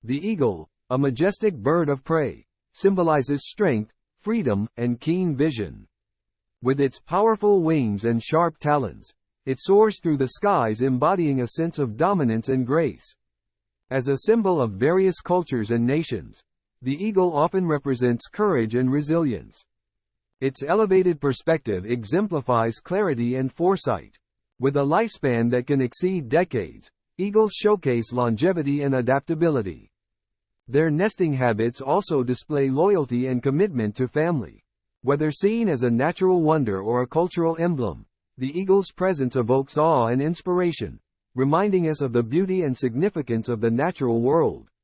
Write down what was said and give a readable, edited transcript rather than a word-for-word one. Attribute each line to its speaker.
Speaker 1: The eagle, a majestic bird of prey, symbolizes strength, freedom, and keen vision. With its powerful wings and sharp talons, it soars through the skies, embodying a sense of dominance and grace. As a symbol of various cultures and nations, the eagle often represents courage and resilience. Its elevated perspective exemplifies clarity and foresight. With a lifespan that can exceed decades, eagles showcase longevity and adaptability. Their nesting habits also display loyalty and commitment to family. Whether seen as a natural wonder or a cultural emblem, the eagle's presence evokes awe and inspiration, reminding us of the beauty and significance of the natural world.